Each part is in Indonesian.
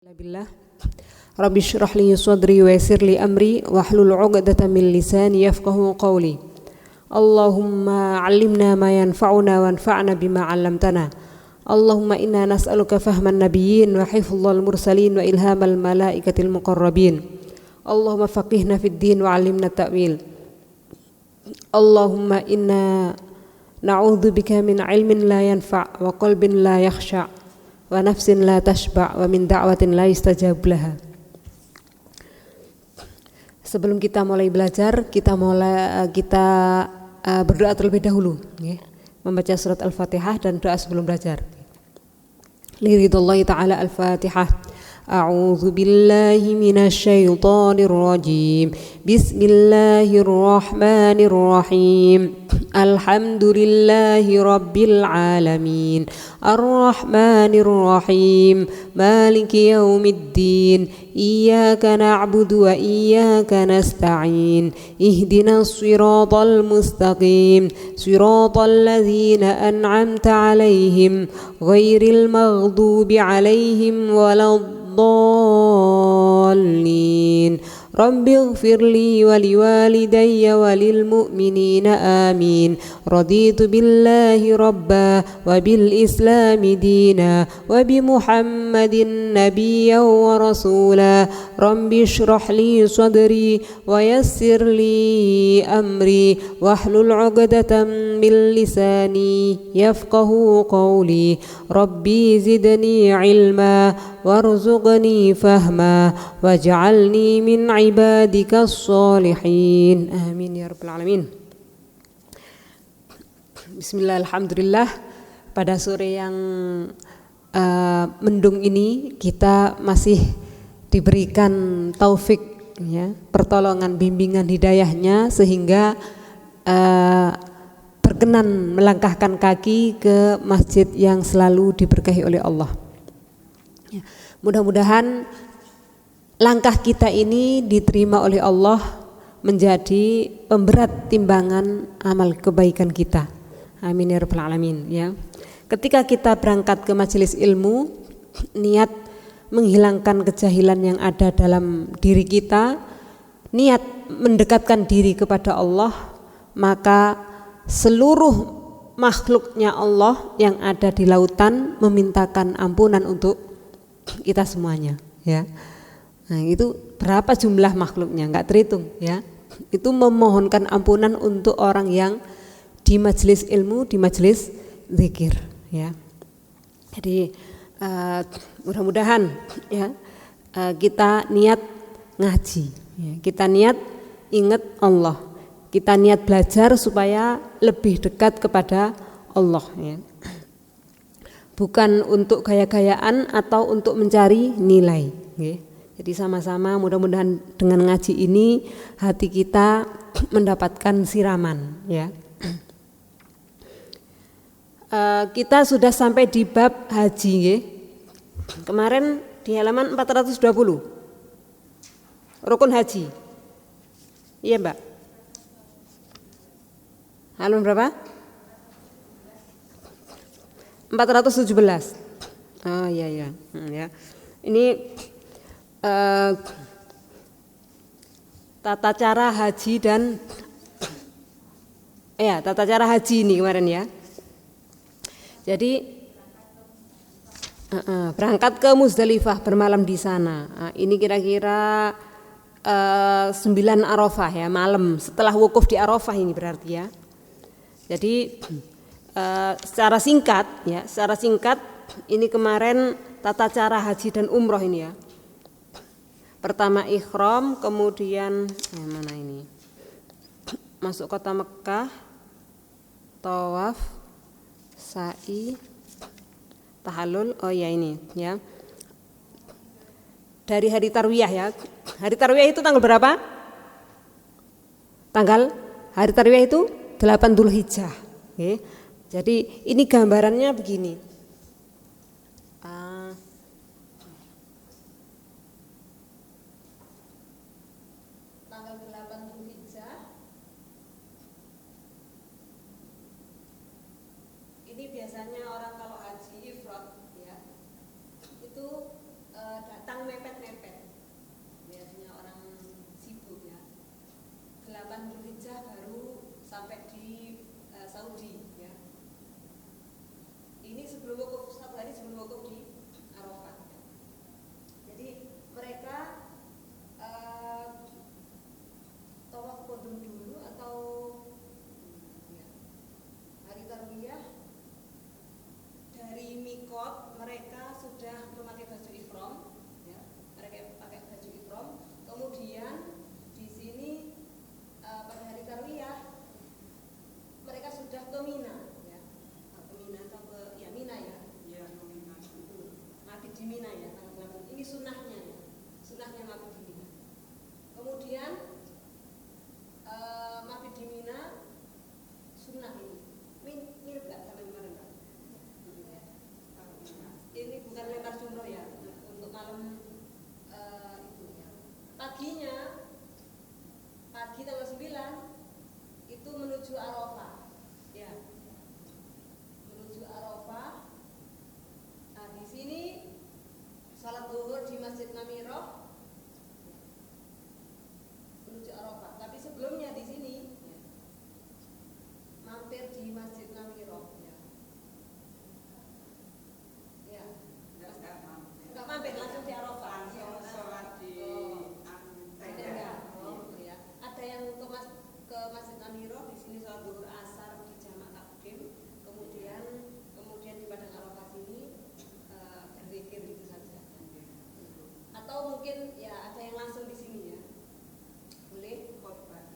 Billah Rabbi shrah li sadri wa yassir li amri wahlul 'uqdatam min lisani yafqahu qawli. Allahumma 'allimna ma yanfa'una wanfa'na bima 'allamtana. Allahumma inna nas'aluka fahman nabiyyin wa hifdzal mursalin wa ilhamal malaikatil muqarrabin. Allahumma faqihna fid din wa 'allimna ta'wil. Allahumma inna na'udzubika min 'ilmin la yanfa' wa qalbin la yakhsha' wa nafsin la tashba' wa min da'watin la yustajab laha. Sebelum kita mulai belajar, kita berdoa terlebih dahulu, ya. Membaca surat Al-Fatihah dan doa sebelum belajar. Liridhallahi ta'ala Al-Fatihah. A'udzu billahi minasy syaithanir rajim. Bismillahirrahmanirrahim. Alhamdulillahi rabbil alamin. Ar-Rahmanir Rahim. Maliki yaumiddin. Iyyaka na'budu wa iyyaka nasta'in. Ihdinas siratal mustaqim. Siratal ladzina an'amta 'alaihim ghairil maghdubi 'alaihim waladdallin. Rabbighfirli wa liwalidayya wa lil mu'minina amin. Raditu billahi rabba wa bil islami dina wa bi Muhammadin nabiyyan wa rasula. Rabbi shrah li sadri wa yassir li amri wahlul 'uqdatam min lisani yafqahu qawli. Rabbi zidni ilma warzuqni fahma waj'alni min ibadikas sholihin. Amin ya rabbal alamin. Bismillah, alhamdulillah. Pada sore yang mendung ini kita masih diberikan taufik, ya, pertolongan, bimbingan, hidayahnya sehingga berkenan melangkahkan kaki ke masjid yang selalu diberkahi oleh Allah. Ya, mudah-mudahan langkah kita ini diterima oleh Allah menjadi pemberat timbangan amal kebaikan kita. Amin ya rabbal alamin, ya. Ketika kita berangkat ke majelis ilmu, niat menghilangkan kejahilan yang ada dalam diri kita, niat mendekatkan diri kepada Allah, maka seluruh makhluknya Allah yang ada di lautan memintakan ampunan untuk kita semuanya, ya. Nah, itu berapa jumlah makhluknya nggak terhitung, ya. Itu memohonkan ampunan untuk orang yang di majelis ilmu, di majelis zikir, ya. Jadi mudah-mudahan, ya, kita niat ngaji, ya. Kita niat ingat Allah, kita niat belajar supaya lebih dekat kepada Allah, ya. Bukan untuk gaya-gayaan atau untuk mencari nilai, ya. Jadi sama-sama mudah-mudahan dengan ngaji ini hati kita mendapatkan siraman, ya. Kita sudah sampai di bab haji, ya. Kemarin di halaman 420 rukun haji, iya Mbak? Halaman berapa? 417. Oh iya ya, ya. Ini tata cara haji dan tata cara haji ini kemarin, ya. Jadi berangkat ke Muzdalifah, bermalam di sana. Ini kira-kira 9 Arafah, ya, malam setelah wukuf di Arafah ini berarti, ya. Jadi secara singkat ini kemarin tata cara haji dan umroh ini, ya. Pertama ihram, kemudian mana ini? Masuk kota Mekah, tawaf, sa'i, tahallul. Oh ya ini, ya. Dari hari tarwiyah, ya. Hari tarwiyah itu tanggal berapa? Hari tarwiyah itu 8 Dzulhijjah. Okay. Jadi ini gambarannya begini. Tanggal 8 Dzulhijjah. Ini biasanya orang kalau haji ifrad, ya, itu datang mepet-mepet. Biasanya orang sibuk ya. 8 Dzulhijjah baru sampai di Saudi ya. Ini sebelum wukuf, 1 hari sebelum wukuf di Arafah. Ya. Jadi mereka tawaf qudum dulu atau ya, hari tarwiyah dari mikot mereka sudah memakai baju ihram ya. Mereka pakai baju ihram, kemudian di sini pada hari tarwiyah mereka sudah ke Mina ya. Ke Mina atau ke ya Mina ya. Iya, ke Mina. Mabit di Mina ya, tanggal 8. Ini sunnahnya ya. Sunnahnya mabit di Mina. Kemudian mabit di Mina sunnah ini. Mirip enggak sama kemarin, Pak? Ini bukan lempar jumroh ya, untuk malam itu ya. Paginya pagi tanggal 9 itu menuju Arafah ya, menuju Arafah. Nah di sini salat zuhur di Masjid Namirah menuju Arafah, tapi sebelumnya di sini ya, mampir di Masjid Namirah ya. Ya, enggak mampir langsung di Arafah. Langsung sholat di ya. Ada yang ke Masjid Namirah, di sini sholat zuhur asar di jamak takdim, kemudian di padang Arafah sini berzikir itu saja. Atau mungkin ya ada yang langsung di sini ya, boleh khotbah,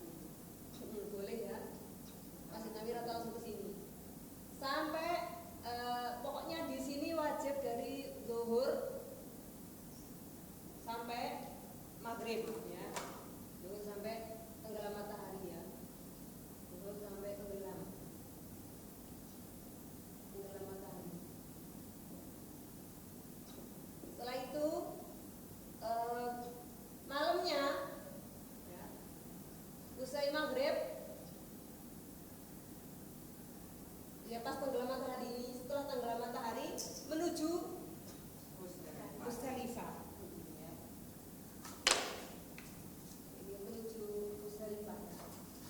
boleh ya. Masjid Namirah atau langsung ke sini sampai pokoknya di sini wajib dari zuhur sampai maghrib ya, zuhur sampai tenggelam matahari ya, zuhur sampai tenggelam matahari. Setelah itu malamnya ya, usai maghrib ya, pas tenggelam matahari ini, setelah tenggelam matahari menuju Musdalifah ya. Ini menuju Musdalifah ya.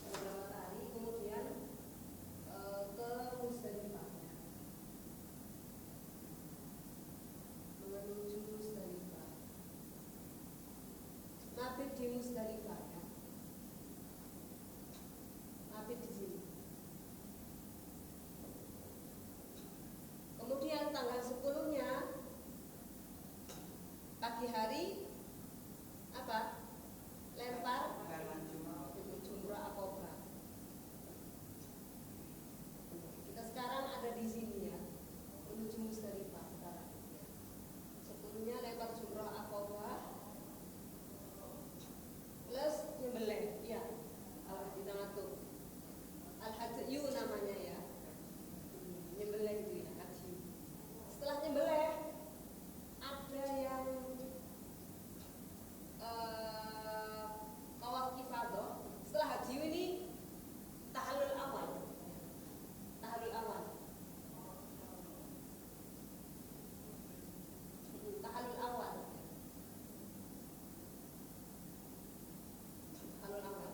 Tenggelam matahari kemudian ke Musdalifah ya. Menuju Musdalifah, mabit di Musdalifah ya, mabit di sini. Kemudian tanggal 10-nya pagi hari apa? Lempar jumrah Aqabah. Kita sekarang ada di sini ya, menuju Musdalifah sekarang. 10-nya lempar jumrah Aqabah plus nyembelih ya. Al-Hadi Tamatuk. Al-Hadi namanya ya. Nyembelih itu ya. Setelah nyembelih ada yang tawaf ifadah. Setelah haji ini tahallul awal. Tahallul awal. Tahallul awal. Tahallul awal.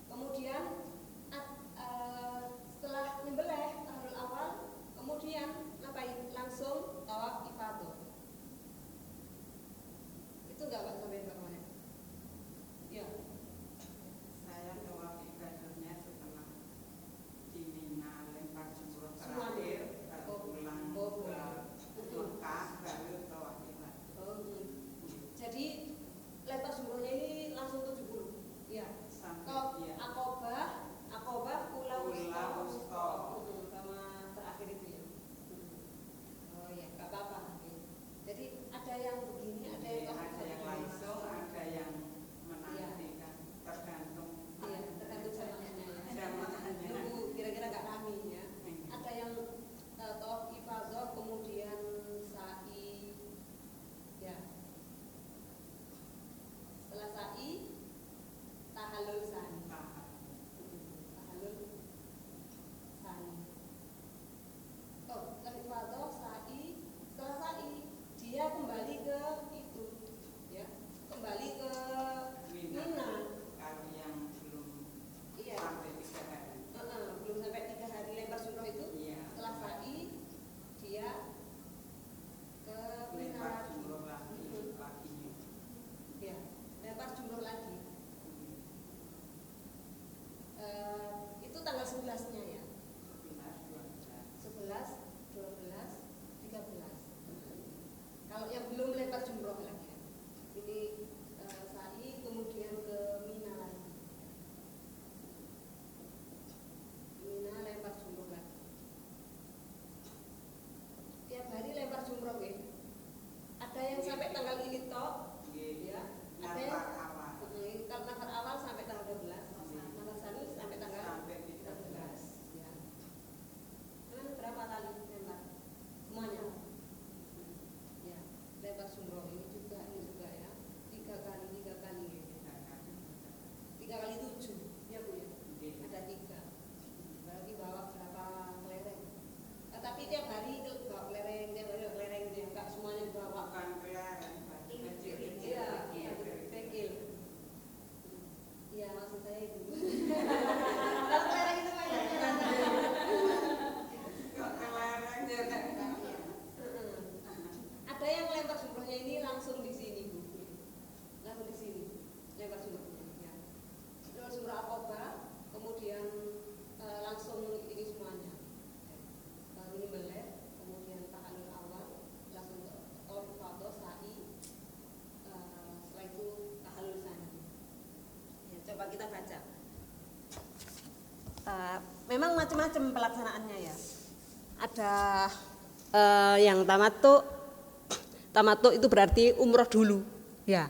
Kemudian setelah nyembelih tahallul awal, kemudian ngapain? Langsung tawaf ifadah. Itu enggak Pak sampai Pak mana? Ya. Saya tawaf ibadahnya setelah di Mina lempar jumroh terakhir, baru pulang ke Mekah, baru tawaf ibadah. Jadi lempar jumrohnya ini langsung 70. Ya. Sampai ya. Aqabah Pulau Wusta. Sama terakhir itu ya. Oh ya, enggak apa-apa. Jadi ada yang begini, ada yang lain. yang belum lempar jumroh lagi. Ini sa'i kemudian ke Mina lagi. Mina lempar jumroh lagi. Tiap hari lempar jumroh ya. Ada yang sampai tanggal ini toh, ya. Ada yang kalau nafar awal sampai tanggal 12, nafar sani sampai tanggal 13. Ya. Kan berapa kali lempar? Semuanya. Ya, lempar jumroh ini juga ya. 3 kali ya. 3 kali 7, ya Bu ya. Ada 3. Berarti bawa berapa kelereng? Tapi tiap hari bawa kelereng, tiap hari bawa kelereng gitu ya. Enggak semuanya dibawa. Bukan kelereng, Iya, tekil. Iya, maksud saya itu. Kalau kelereng itu banyak. Ada yang lempar jumrohnya ini langsung di sini Bu, langsung di sini lempar jumrohnya. Ya. Lempar jumroh Aqobah, kemudian langsung ini semuanya. Baru nyembelih, kemudian tahallul awal, langsung ke Tawaf sa'i, setelah itu tahallul tsani. Ya, coba kita baca. Memang macam-macam pelaksanaannya ya. Ada yang tamattu itu berarti umroh dulu, ya.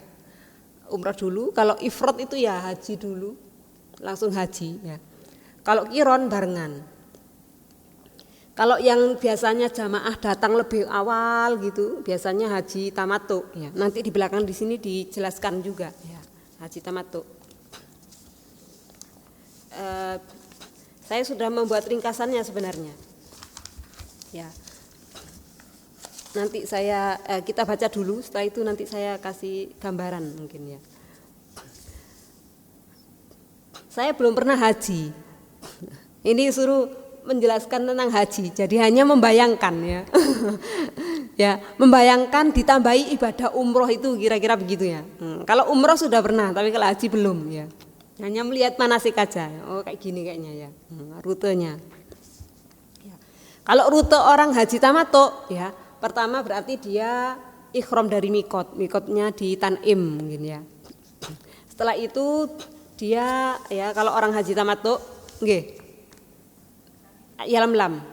Umroh dulu. Kalau ifrad itu ya haji dulu, langsung haji, ya. Kalau qiron barengan. Kalau yang biasanya jamaah datang lebih awal gitu, biasanya haji tamattu, ya. Nanti di belakang di sini dijelaskan juga, ya. Haji tamattu. Saya sudah membuat ringkasannya sebenarnya, ya. Nanti kita baca dulu, setelah itu nanti saya kasih gambaran mungkin ya. Saya belum pernah haji. Ini suruh menjelaskan tentang haji, jadi hanya membayangkan ya. Ya, membayangkan ditambahi ibadah umroh itu kira-kira begitu ya. Kalau umroh sudah pernah, tapi kalau haji belum ya. Hanya melihat manasik aja. Oh kayak gini kayaknya ya, rutenya. Ya. Kalau rute orang haji tamattu ya, pertama berarti dia ikhram dari mikotnya di Tan'im mungkin ya. Setelah itu dia ya kalau orang haji tamattu nggih. Yalamlam.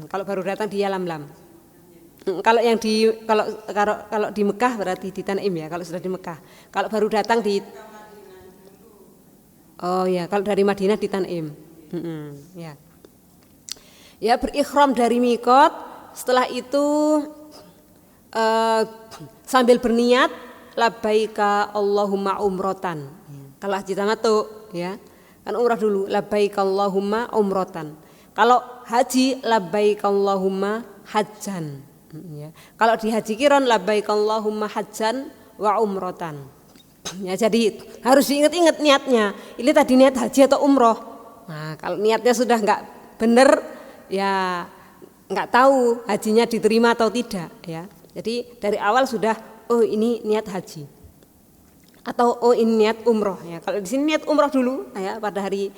Kalau baru datang di Yalamlam. Kalau di Mekah berarti di Tan'im ya, kalau sudah di Mekah. Kalau baru datang di oh ya, kalau dari Madinah di Tan'im. Ya. Ya berikhram dari mikot, setelah itu sambil berniat labbaika Allahumma umrotan. Kalau haji tamattu ya, kan umrah dulu labbaika Allahumma umrotan. Kalau haji labbaika Allahumma hajjan. Ya. Kalau di haji qiron labbaika Allahumma hajjan wa umrotan. Ya, jadi harus diingat-ingat niatnya. Ini tadi niat haji atau umroh. Nah, kalau niatnya sudah enggak benar, ya enggak tahu hajinya diterima atau tidak. Ya, jadi dari awal sudah, oh ini niat haji, atau oh ini niat umroh. Ya, kalau di sini niat umroh dulu, ya pada hari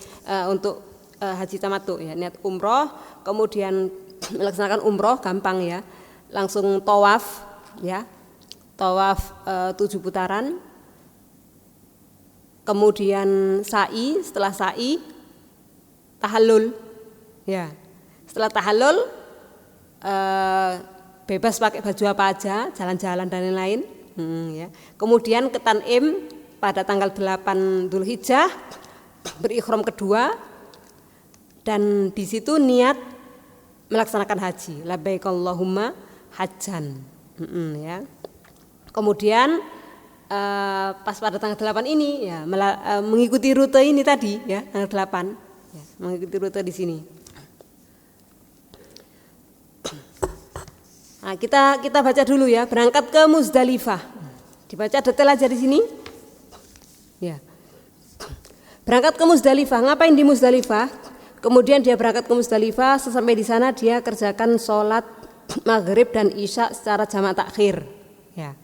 untuk haji tamattu. Ya, niat umroh, kemudian melaksanakan umroh gampang ya, langsung tawaf, ya, tawaf 7 putaran. Kemudian sa'i, setelah sa'i tahallul, ya. Setelah tahallul bebas pakai baju apa aja, jalan-jalan dan lain-lain, ya. Kemudian ke Tan'im pada tanggal 8 Dzulhijjah berikhram kedua dan di situ niat melaksanakan haji, labbaik Allahumma hajjan, ya. Kemudian pas pada tanggal 8 ini ya mengikuti rute ini tadi ya, tanggal 8 ya, mengikuti rute di sini. Nah, kita baca dulu ya, berangkat ke Muzdalifah. Dibaca detail aja di sini. Ya. Berangkat ke Muzdalifah, ngapain di Muzdalifah? Kemudian dia berangkat ke Muzdalifah, sesampai di sana dia kerjakan sholat maghrib dan isya secara jamak takhir. Ya.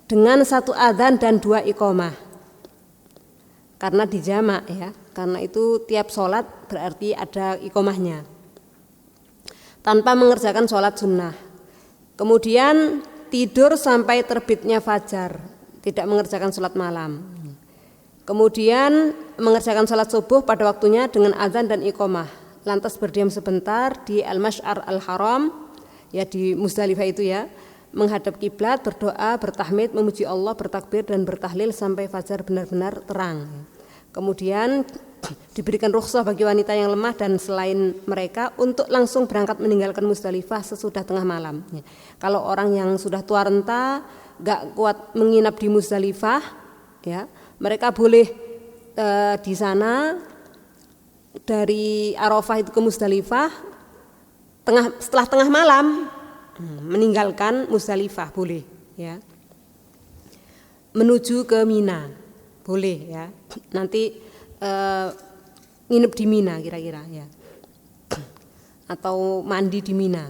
Dengan 1 adzan dan 2 iqamah. Karena dijamak ya, karena itu tiap sholat berarti ada iqamahnya. Tanpa mengerjakan sholat sunnah. Kemudian tidur sampai terbitnya fajar, tidak mengerjakan sholat malam. Kemudian mengerjakan sholat subuh pada waktunya dengan azan dan iqomah. Lantas berdiam sebentar di Al-Masy'ar Al-Haram, ya di Muzdalifah itu ya, menghadap kiblat, berdoa, bertahmid, memuji Allah, bertakbir dan bertahlil sampai fajar benar-benar terang. Kemudian diberikan rukhsah bagi wanita yang lemah dan selain mereka untuk langsung berangkat meninggalkan Muzdalifah sesudah tengah malam. Kalau orang yang sudah tua renta, gak kuat menginap di Muzdalifah, ya mereka boleh di sana dari Arafah itu ke Muzdalifah setelah tengah malam meninggalkan Muzdalifah boleh, ya. Menuju ke Mina boleh, ya. Nanti nginep di Mina kira-kira, ya. Atau mandi di Mina.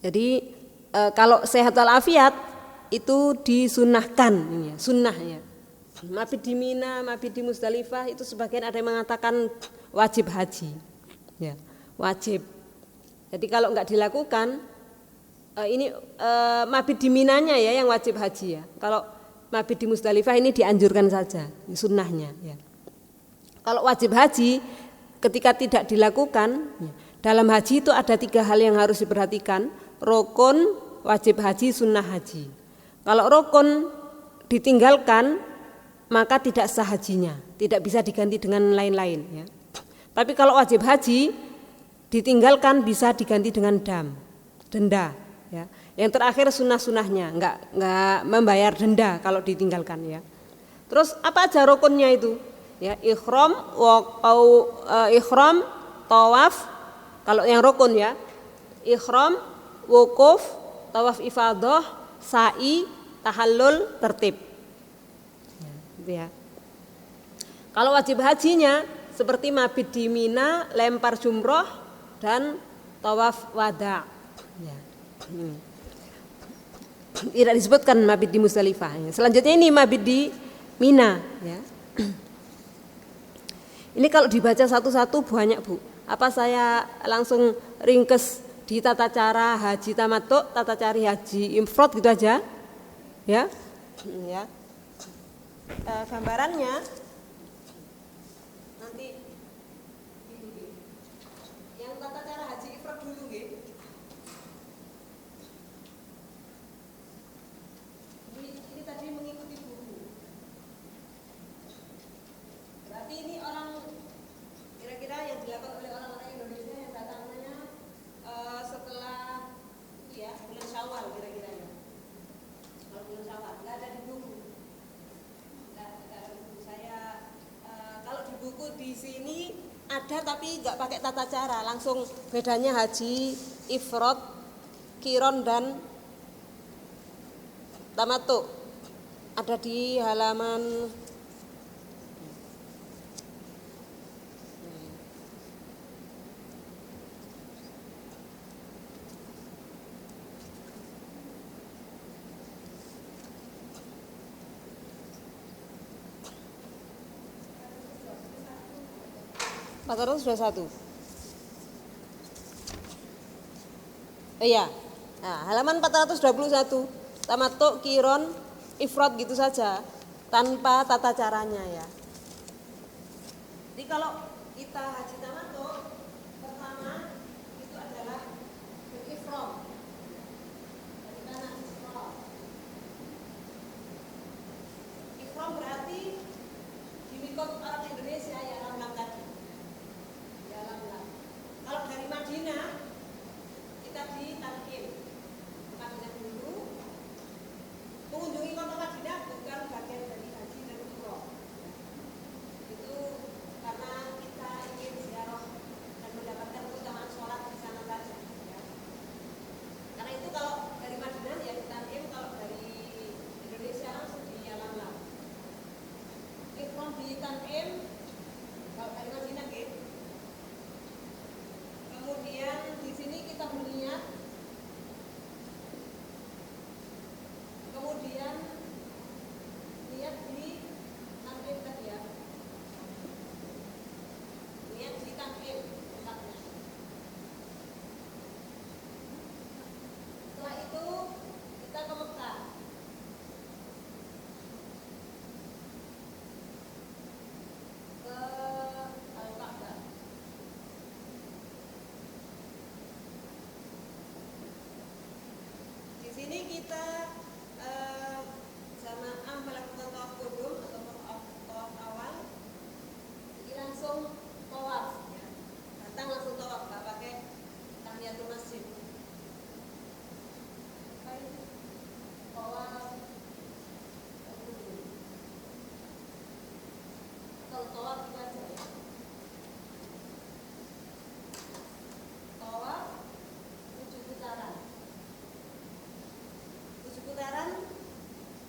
Jadi kalau sehat walafiat itu disunahkan, ya, sunnahnya. Mabit di Mina, mabit di Muzdalifah itu sebagian ada yang mengatakan wajib haji, ya, wajib. Jadi kalau nggak dilakukan, ini mabit di Minanya ya yang wajib haji ya. Kalau mabit di Muzdalifah ini dianjurkan saja, sunnahnya. Ya. Kalau wajib haji ketika tidak dilakukan, ya, dalam haji itu ada 3 hal yang harus diperhatikan: rukun, wajib haji, sunnah haji. Kalau rukun ditinggalkan, maka tidak sah hajinya, tidak bisa diganti dengan lain-lain. Ya. Tapi kalau wajib haji ditinggalkan bisa diganti dengan denda. Ya. Yang terakhir sunnah-sunnahnya, enggak membayar denda kalau ditinggalkan. Ya. Terus apa aja rukunnya itu? Ya, ihram, ihram, tawaf. Kalau yang rukun ya, ihram, wukuf, tawaf ifadah, sa'i, tahallul, tertib. Ya. Kalau wajib hajinya seperti mabit di Mina, lempar jumroh dan tawaf wada. Ya. Tidak disebutkan mabit di Muzdalifah. Selanjutnya ini mabit di Mina. Ya. Ini kalau dibaca satu-satu banyak Bu. Apa saya langsung ringkes di tata cara haji tamattu, tata cara haji ifrad gitu aja? Ya, ya. Gambarannya nanti yang tata cara haji ifrad dulu nggih. Ini tadi mengikuti buku. Berarti ini orang kira-kira yang dilakukan oleh orang-orang Indonesia yang datangnya setelah ya bulan Syawal kira-kira ya. Kalau bulan Syawal nggak ada di buku. Kalau di buku di sini ada tapi nggak pakai tata cara, langsung bedanya haji, ifrad, qiron dan tamattu. Ada di halaman 421. Iya. Nah, halaman 421. Tamattu, qiron, ifrad gitu saja tanpa tata caranya ya. Jadi kalau kita haji tamattu pertama itu adalah ifrad. Dari kanan ifrad. Ifrad berarti di mikot orang Indonesia ya Ramlan tadi. Ya Ramlan. Kalau dari Madinah kita di Tanqim. Madinah dulu. Mengunjungi kota Madinah bukan bagian dari haji dan umroh. Itu karena kita ingin ziarah sini kita jamaah melakukan tawaf qudum atau tawaf awal. Jadi langsung tawaf ya. Datang langsung tawaf, nggak pakai tahiyatul masjid. Tawaf atau tawaf itu aja ya. Tawaf 7 putaran. 7 putaran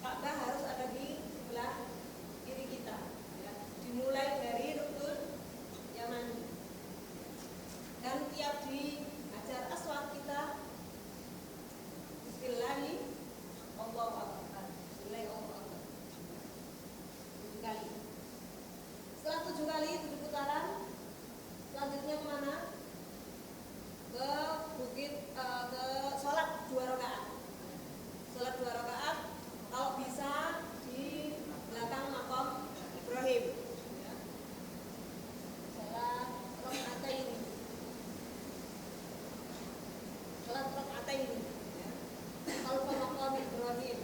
Ka'bah harus ada di sebelah kiri kita ya. Dimulai dari Rukun Yamani. Dan tiap di Hajar Aswad kita Bismillahi Allahu Akbar. Bismillahi Allahu Akbar. 7 kali. Setelah 7 kali 7 putaran, selanjutnya kemana? Ke bukit, ke sholat 2 rakaat. Sholat 2 rakaat kalau bisa di belakang makam Ibrahim ya. Sholat rakaatain. Sholat rakaatain ya. Kalau ke makam Ibrahim.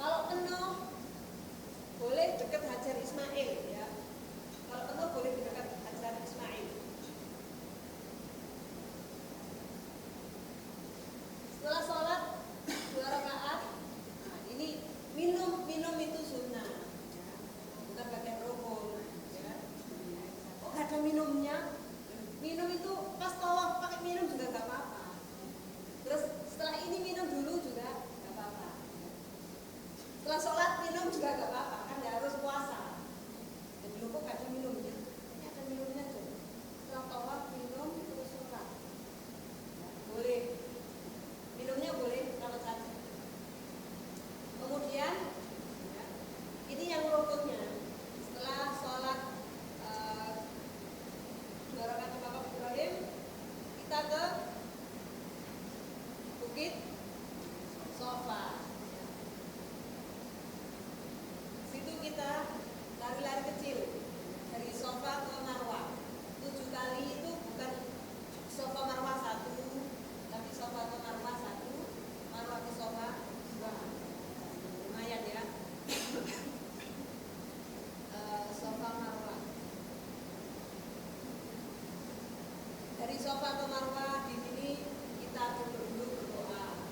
Kalau penuh boleh dekat Hajar Ismail ya. Kalau penuh boleh dekat Hajar Ismail. Setelah sholat 2 rakaat, nah ini minum itu sunnah, ya. Bukan bagian rukun. Ya. Oh gak ada minumnya? Minum itu pas tawaf pakai minum juga gak apa-apa. Terus setelah ini minum dulu juga gak apa-apa. Setelah sholat minum juga gak apa-apa, kan gak harus puasa. Jadi lu kok gak ada minumnya? Ini ada minumnya tuh. Setelah tawaf minum terus sholat. Ya, boleh. Minumnya boleh kapan saja. Kemudian ya, ini yang rukunnya. Setelah sholat 2 rakaat makam Ibrahim, kita ke Bukit Sofa. Situ kita lari-lari kecil dari Sofa ke Marwah. 7 kali itu bukan Sofa Marwah 1, tapi Sofa ke Marwah 1, Marwah ke Sofa 2. Lumayan ya. Sofa Marwah. Dari Sofa ke Marwah di sini kita dulu berdoa.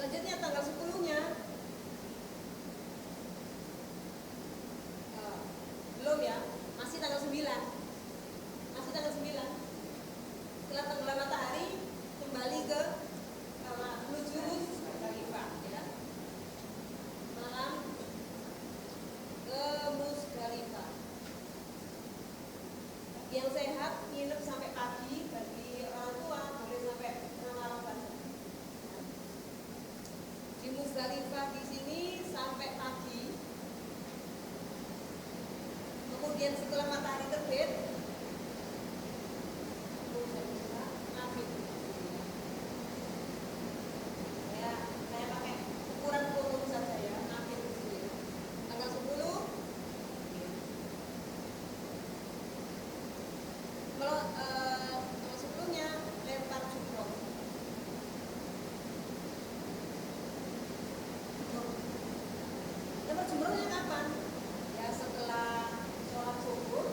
Selanjutnya tanggal 10-nya belum ya, masih tanggal 9. Masih tanggal 9. Setelah tenggelam matahari kembali ke menuju Musdalifah ya. Malam ke Musdalifah. Bagi yang sehat nginep sampai pagi, bagi orang tua boleh sampai malam saja. Di Musdalifah di sini sampai pagi. Kemudian setelah matahari terbit, maghrib. Saya pakai ukuran umum saja ya, maghrib di sini. Tanggal 10. Kalau sebelumnya lempar jumroh. Lempar jumrohnya kapan? Ya setelah sholat subuh,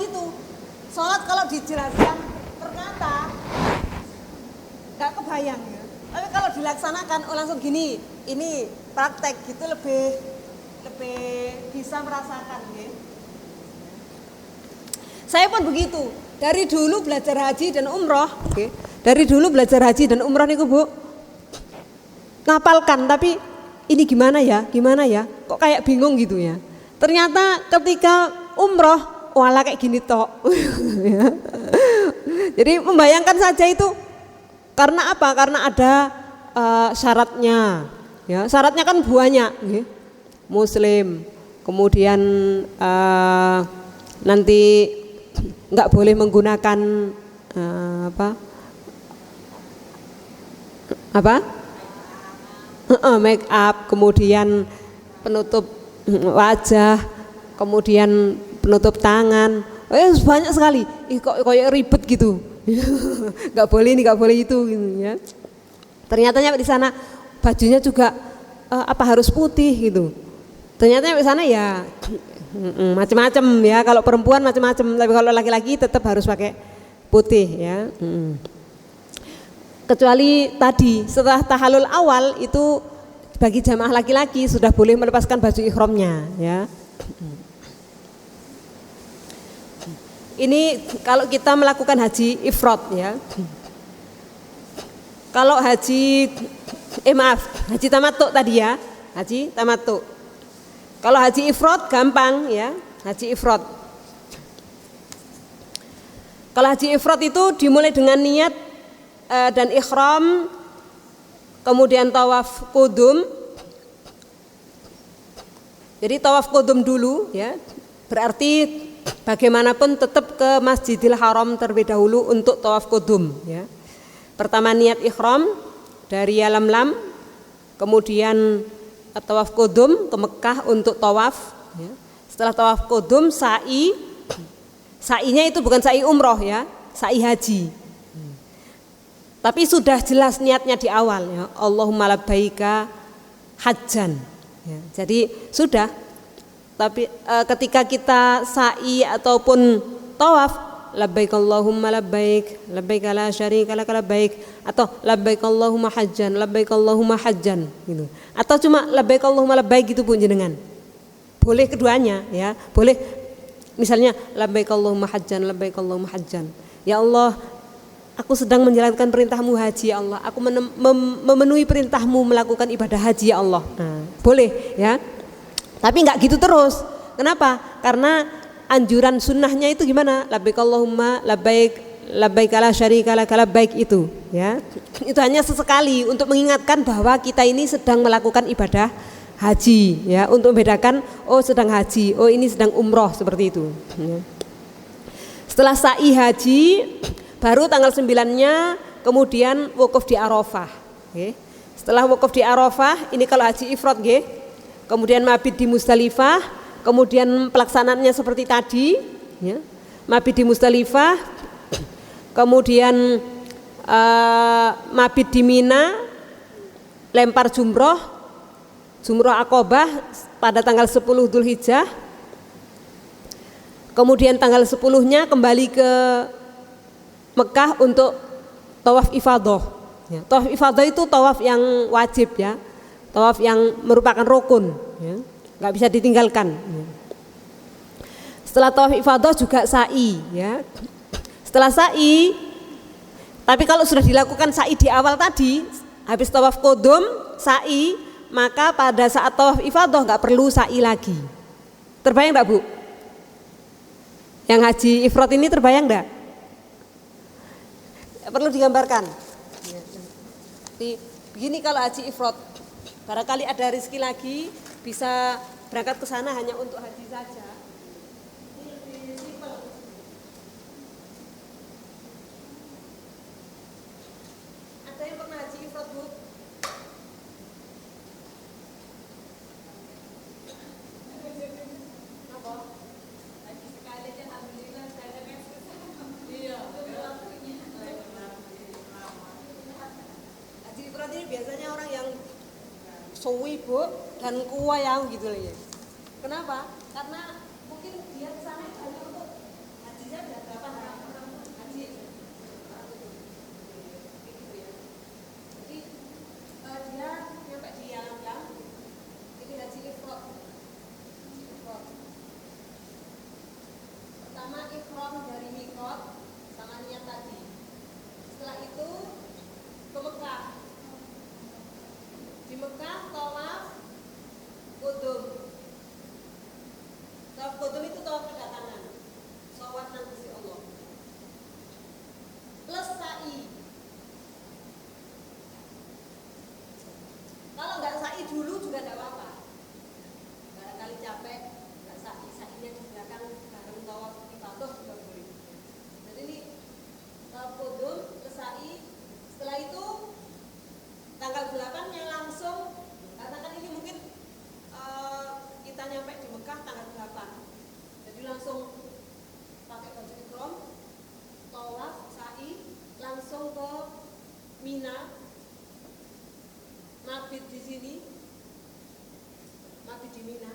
gitu. Sholat kalau dijelaskan perkata nggak kebayang ya. Tapi kalau dilaksanakan langsung gini, ini praktek gitu lebih bisa merasakan ya. Saya pun begitu. Dari dulu belajar haji dan umroh, dari dulu belajar haji dan umroh niku Bu, ngapalkan tapi ini gimana ya, kok kayak bingung gitu ya. Ternyata ketika umroh, wala kayak gini tok. Jadi membayangkan saja itu karena apa? Karena ada syaratnya, ya syaratnya kan banyak, Muslim, kemudian nanti nggak boleh menggunakan make up, kemudian penutup wajah, kemudian penutup tangan, banyak sekali. Kok ribet gitu, nggak boleh ini, nggak boleh itu, gitu ya. Ternyata di sana bajunya juga harus putih gitu. Ternyata di sana ya macam-macam ya, kalau perempuan macam-macam, tapi kalau laki-laki tetap harus pakai putih ya. Kecuali tadi setelah tahallul awal itu bagi jamaah laki-laki sudah boleh melepaskan baju ihramnya ya. Ini kalau kita melakukan haji ifrad ya. Kalau haji haji tamattu tadi ya, haji tamattu. Kalau haji ifrad gampang ya, haji ifrad. Kalau haji ifrad itu dimulai dengan niat dan ihram, kemudian tawaf qudum. Jadi tawaf qudum dulu ya, berarti bagaimanapun tetap ke Masjidil Haram terlebih dahulu untuk tawaf qudum ya. Pertama niat ihram dari Yalamlam, kemudian tawaf qudum ke Mekah untuk tawaf ya. Setelah tawaf qudum sa'inya itu bukan sa'i umroh ya, sa'i haji. Tapi sudah jelas niatnya di awal ya, Allahumma labbaika hajjan ya. Jadi sudah. Tapi ketika kita sa'i ataupun tawaf, labbaik Allahumma labbaik, labbaik la syarika lak labbaik, atau labbaik Allahumma hajjan, labbaik Allahumma hajjan gitu. Atau cuma labbaik Allahumma labbaik gitu pun jenengan. Boleh keduanya ya. Boleh misalnya labbaik Allahumma hajjan, labbaik Allahumma hajjan. Ya Allah, aku sedang menjalankan perintahmu haji ya Allah. Aku memenuhi perintahmu melakukan ibadah haji ya Allah. Nah, boleh ya. Tapi enggak gitu terus. Kenapa? Karena anjuran sunnahnya itu gimana? Labbaik Allahumma labbaik, labbaik la syarika lak labbaik itu ya. Itu hanya sesekali untuk mengingatkan bahwa kita ini sedang melakukan ibadah haji ya, untuk membedakan oh sedang haji, oh ini sedang umroh, seperti itu ya. Setelah sa'i haji baru tanggal 9-nya kemudian wukuf di Arafah okay. Setelah wukuf di Arafah ini kalau haji ifrad okay. Kemudian mabit di Musdalifah. Kemudian pelaksanaannya seperti tadi ya. Mabit di Musdalifah, kemudian mabit di Mina, lempar jumroh Aqobah pada tanggal 10 Dzulhijjah. Kemudian tanggal 10-nya kembali ke Mekah untuk tawaf ifadah ya. Tawaf ifadah itu tawaf yang wajib ya, tawaf yang merupakan rukun ya, nggak bisa ditinggalkan. Setelah tawaf ifadah juga sa'i ya. Setelah sa'i, tapi kalau sudah dilakukan sa'i di awal tadi, habis tawaf qudum sa'i, maka pada saat tawaf ifadah nggak perlu sa'i lagi. Terbayang enggak Bu? Yang haji ifrad ini terbayang enggak? Perlu digambarkan. Begini kalau haji ifrad, barangkali ada rezeki lagi bisa berangkat ke sana hanya untuk haji saja. Ini lebih simpel. Ada yang pernah haji ifrad Bu? Apa? Haji sekali aja alhamdulillah saya ada iya. Haji ifrad ini biasanya orang yang suwi Bu dan kuayang gitu loh ya. Kenapa? Karena mungkin dia kesana hanya untuk haji Hajinya udah berapa haji? Gitu ya. Jadi dia nyampe di Yalam ini haji ifrad. Pertama ihram dari mikot sama niat tadi. Setelah itu ke Mekah. Di Mekah tawaf qudum. Tawaf qudum itu tawaf kedatangan. Shawat nang Gusti Allah. Plus sa'i. Kalau nggak sa'i dulu juga nggak apa-apa. Barangkali capek, nggak sa'i, sa'inya di belakang bareng tawaf ifadah juga boleh. Jadi ini tawaf qudum, plus sa'i. Setelah itu tanggal 8-nya langsung, katakan ini mungkin kita nyampe di Mekah tanggal 8. Jadi langsung pakai baju ihram, tawaf, sa'i, langsung ke Mina, mabit di sini, mabit di Mina,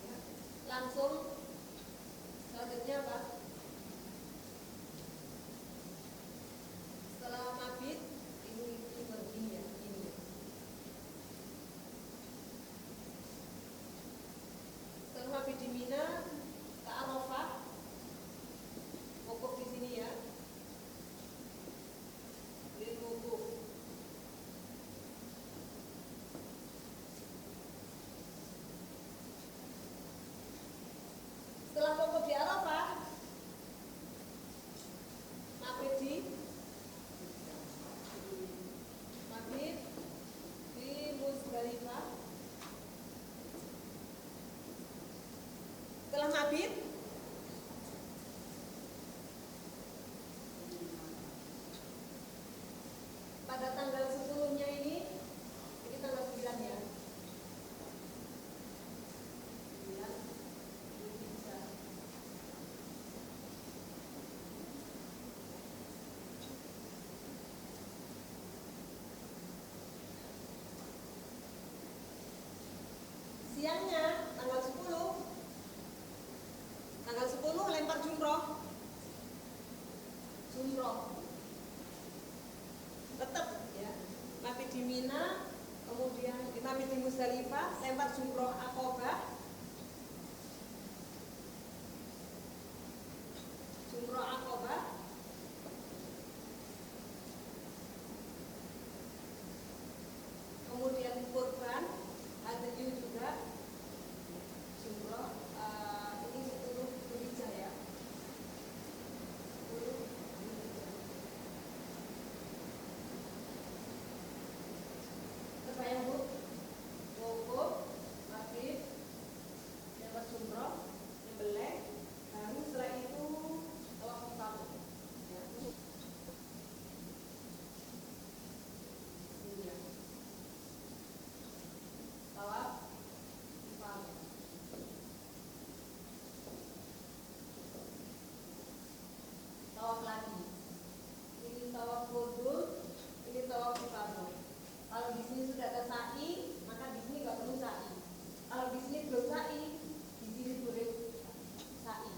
ya. Langsung selanjutnya apa? Setelah mabit ini begini ya, ini. Setelah mabit di Mina ke Arafah, wukuf di sini ya. Ini wukuf. Setelah wukuf di Arafah, mabit di Muzdalifah. Setelah mabit pada tanggal 10-nya ini tanggal 9 ya. 9 bisa. Siangnya tanggal 10 lempar jumroh tetap ya, mabit di Mina, kemudian mabit di Muzdalifah, lempar jumroh Aqobah, kemudian kurban hadyu juga jumroh, ini 10 Dzulhijjah ya, 10 Dzulhijjah. Terbayang Bu, wukuf, mabit, lempar jumroh, nyembelih, baru setelah itu tawaf ifadah. Ya. Iya. Tawaf ifadah. Tawaf lagi. Ini tawaf qudum, ini tawaf ifadah. Kalau di sini sudah ada sa'i, maka di sini nggak perlu sa'i. Kalau di sini belum sa'i, di sini boleh sa'i.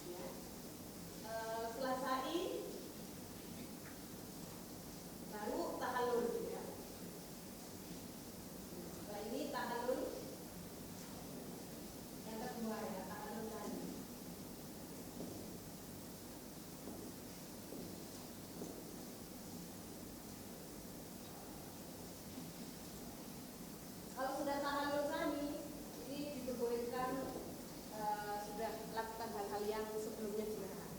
Ya. Setelah sa'i, baru tahallul ya. Setelah ini tahallul yang kedua ya, tahallul tadi. Kalau sudah tahallul tsani, ini diperbolehkan sudah melakukan hal-hal yang sebelumnya dilarang.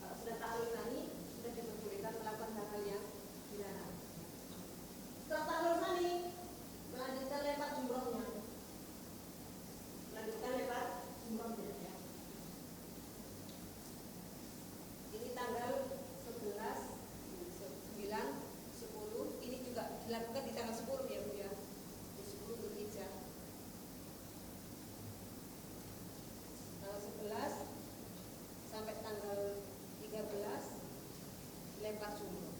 Kalau sudah tahallul tsani, sudah diperbolehkan melakukan hal-hal yang dilarang. Setelah tahallul tsani, melanjutkan lempar jumrohnya. Ya. Ini tanggal 11, 9, 10. Ini juga dilakukan di tanggal 10 ya Bu ya. 10 Dzulhijjah. Tanggal 11 sampai tanggal 13 lempar jumroh.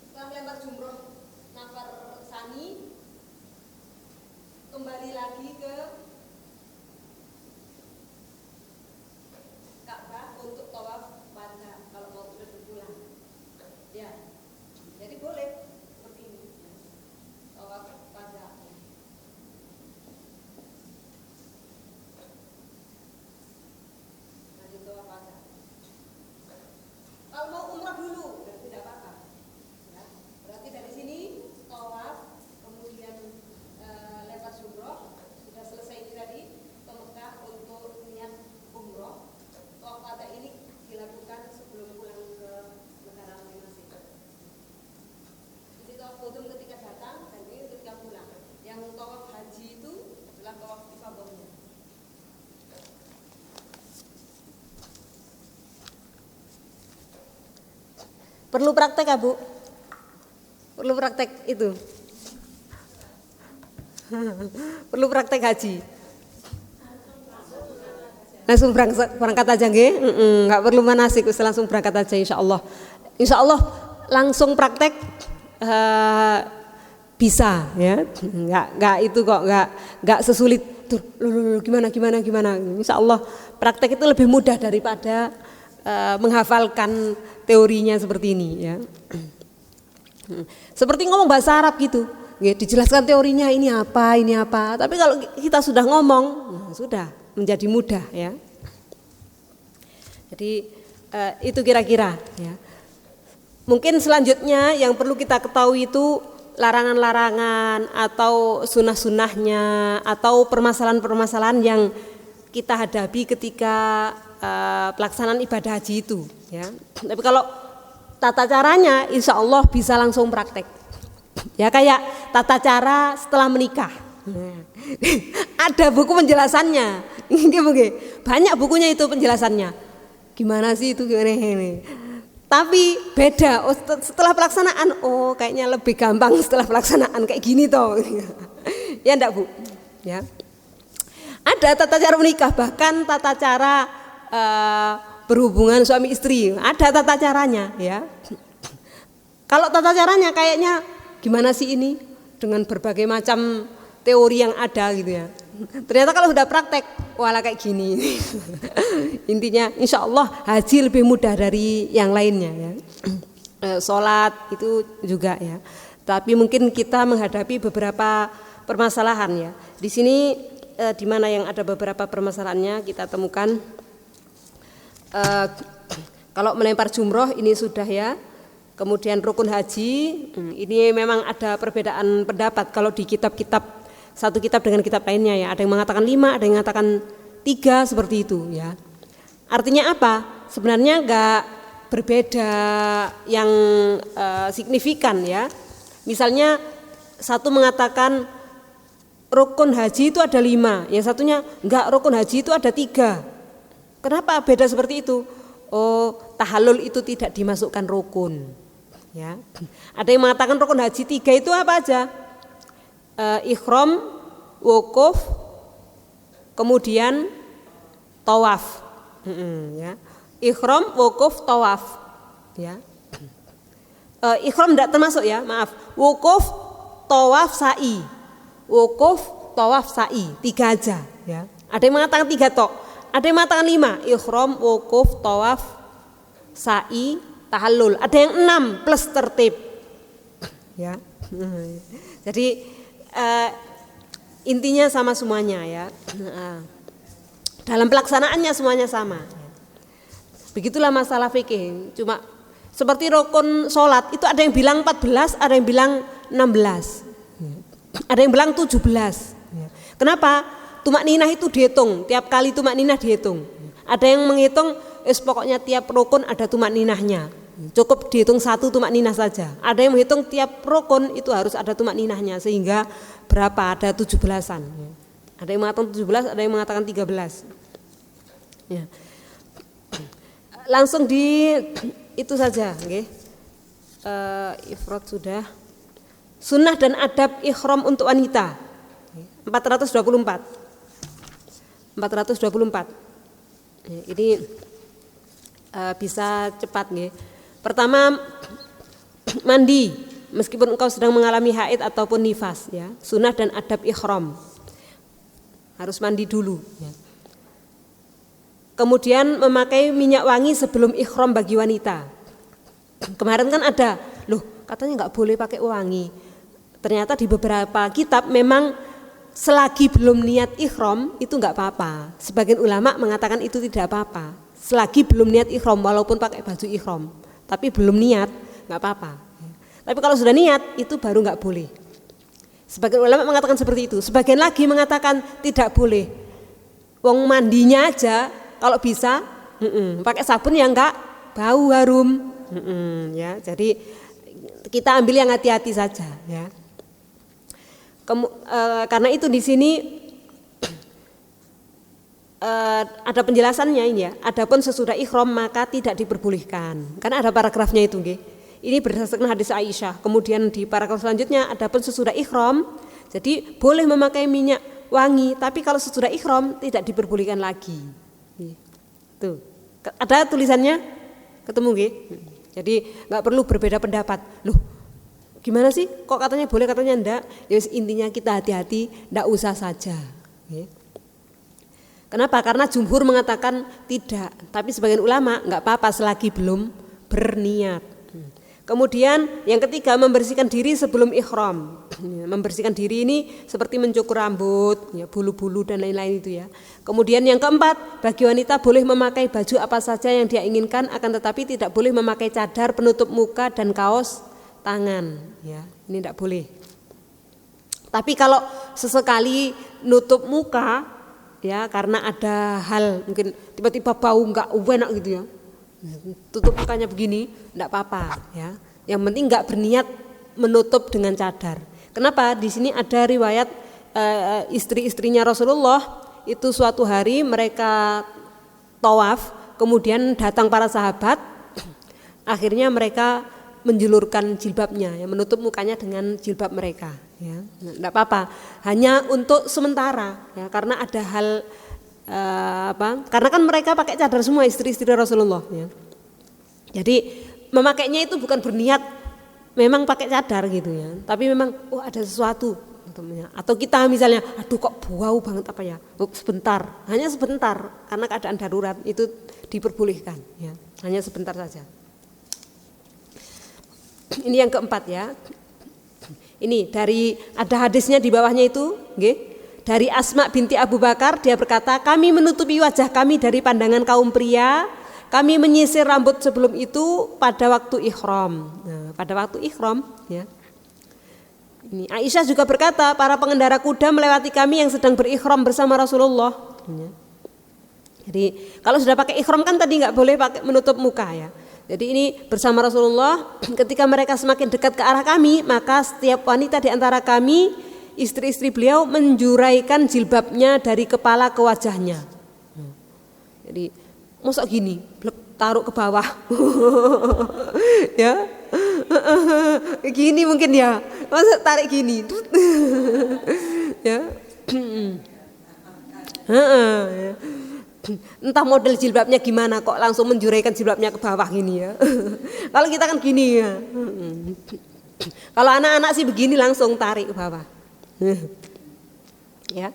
Setelah melempar jumroh nafar sani, kembali lagi ke Perlu praktek ya Bu? Perlu praktek itu. Perlu praktek haji. Langsung berangkat aja nggih? Enggak perlu manasik, langsung berangkat aja insyaallah. Insyaallah langsung praktek bisa ya. Enggak itu kok enggak sesulit tuh gimana. Insyaallah praktek itu lebih mudah daripada menghafalkan teorinya seperti ini ya. Seperti ngomong bahasa Arab gitu. Dijelaskan teorinya ini apa. Tapi kalau kita sudah ngomong, sudah menjadi mudah ya. Jadi itu kira-kira ya. Mungkin selanjutnya yang perlu kita ketahui itu larangan-larangan atau sunnah-sunnahnya atau permasalahan-permasalahan yang kita hadapi ketika pelaksanaan ibadah haji itu ya. Tapi kalau tata caranya insya Allah bisa langsung praktek ya, kayak tata cara setelah menikah. Ada buku penjelasannya. Banyak bukunya itu penjelasannya. Gimana sih itu gimana ini. Tapi beda setelah pelaksanaan, kayaknya lebih gampang setelah pelaksanaan kayak gini toh. Ya enggak Bu? Ya. Ada tata cara menikah, bahkan tata cara berhubungan suami istri, ada tata caranya ya. Kalau tata caranya kayaknya gimana sih ini dengan berbagai macam teori yang ada gitu ya. Ternyata kalau sudah praktek, walah kayak gini. Intinya insya Allah haji lebih mudah dari yang lainnya ya. Sholat itu juga ya. Tapi mungkin kita menghadapi beberapa permasalahan ya. Di sini di mana yang ada beberapa permasalahannya kita temukan. Kalau melempar jumroh ini sudah ya. Kemudian rukun haji ini memang ada perbedaan pendapat kalau di kitab-kitab, satu kitab dengan kitab lainnya ya. Ada yang mengatakan 5, ada yang mengatakan 3 seperti itu ya. Artinya apa? Sebenarnya enggak berbeda yang signifikan ya. Misalnya satu mengatakan rukun haji itu ada 5, yang satunya enggak, rukun haji itu ada 3. Kenapa beda seperti itu? Tahallul itu tidak dimasukkan rukun ya. Ada yang mengatakan rukun haji 3 itu apa aja? Ihram, wukuf, kemudian tawaf ya. Ihram, wukuf, tawaf ya. Ihram tidak termasuk ya, maaf. Wukuf, tawaf, sa'i. Wukuf, tawaf, sa'i, 3 aja ya. Ada yang mengatakan 3 tok, ada yang mengatakan 5. Ihram, wukuf, tawaf, sa'i, tahallul. Ada yang 6 plus tertib ya. Jadi intinya sama semuanya ya. Dalam pelaksanaannya semuanya sama. Begitulah masalah fikih. Cuma seperti rukun sholat itu ada yang bilang 14, ada yang bilang 16, ada yang bilang 17. Kenapa? Tumakninah itu dihitung, tiap kali tumakninah dihitung. Ada yang menghitung pokoknya tiap rukun ada tumakninahnya. Cukup dihitung 1 tumakninah saja. Ada yang menghitung tiap rukun itu harus ada tumakninahnya, sehingga berapa? Ada 17-an. Ada yang mengatakan 17, ada yang mengatakan 13. Ya. Langsung di itu saja, okay. Ifrad sudah. Sunnah dan adab ihram untuk wanita 424. Ini bisa cepat nggih. Pertama, mandi meskipun engkau sedang mengalami haid ataupun nifas ya. Sunnah dan adab ihram. Harus mandi dulu ya. Kemudian memakai minyak wangi sebelum ihram bagi wanita. Kemarin kan ada, katanya enggak boleh pakai wangi. Ternyata di beberapa kitab memang selagi belum niat ihram itu enggak apa-apa. Sebagian ulama mengatakan itu tidak apa-apa. Selagi belum niat ihram walaupun pakai baju ihram, tapi belum niat enggak apa-apa. Tapi kalau sudah niat itu baru enggak boleh. Sebagian ulama mengatakan seperti itu. Sebagian lagi mengatakan tidak boleh. Wong mandinya aja kalau bisa pakai sabun yang enggak bau harum. Ya, jadi kita ambil yang hati-hati saja ya. Karena itu di sini ada penjelasannya ini ya. Adapun sesudah ihram maka tidak diperbolehkan. Karena ada paragrafnya itu nggih. Ini berdasarkan hadis Aisyah. Kemudian di paragraf selanjutnya adapun sesudah ihram, jadi boleh memakai minyak wangi, tapi kalau sesudah ihram tidak diperbolehkan lagi. Tuh. Ada tulisannya? Ketemu nggih? Jadi nggak perlu berbeda pendapat. Loh, gimana sih? Kok katanya boleh, katanya enggak? Ya intinya kita hati-hati, enggak usah saja. Kenapa? Karena jumhur mengatakan tidak, tapi sebagian ulama enggak apa-apa selagi belum berniat. Kemudian yang ketiga, membersihkan diri sebelum ihram. Membersihkan diri ini seperti mencukur rambut, ya, bulu-bulu dan lain-lain itu ya. Kemudian yang keempat, bagi wanita boleh memakai baju apa saja yang dia inginkan, akan tetapi tidak boleh memakai cadar penutup muka dan kaos tangan. Ya, ini tidak boleh. Tapi kalau sesekali nutup muka, ya karena ada hal mungkin tiba-tiba bau nggak enak gitu ya, tutup mukanya begini, enggak apa-apa ya. Yang penting enggak berniat menutup dengan cadar. Kenapa? Di sini ada riwayat istri-istrinya Rasulullah itu suatu hari mereka tawaf, kemudian datang para sahabat, akhirnya mereka menjulurkan jilbabnya, ya, menutup mukanya dengan jilbab mereka. Ya, enggak apa-apa, hanya untuk sementara, ya, karena ada hal karena kan mereka pakai cadar semua istri-istri Rasulullah ya. Jadi memakainya itu bukan berniat memang pakai cadar gitu ya, tapi memang ada sesuatu atau kita misalnya aduh kok bau banget apa ya, sebentar, hanya sebentar karena keadaan darurat itu diperbolehkan ya, hanya sebentar saja. Ini yang keempat ya. Ini dari ada hadisnya di bawahnya itu, nggih. Dari Asma binti Abu Bakar, dia berkata, kami menutupi wajah kami dari pandangan kaum pria, kami menyisir rambut sebelum itu pada waktu ihram. Nah, pada waktu ihram, ya. Ini Aisyah juga berkata, para pengendara kuda melewati kami yang sedang berihram bersama Rasulullah. Ya. Jadi kalau sudah pakai ihram kan tadi nggak boleh pakai menutup muka ya. Jadi ini bersama Rasulullah, ketika mereka semakin dekat ke arah kami, maka setiap wanita di antara kami, istri-istri beliau menjuraikan jilbabnya dari kepala ke wajahnya. Jadi masa gini, taruh ke bawah, ya, gini mungkin ya, masa tarik gini, ya, entah model jilbabnya gimana kok langsung menjuraikan jilbabnya ke bawah gini ya. Kalau kita kan gini ya. Kalau anak-anak sih begini langsung tarik ke bawah. Ya,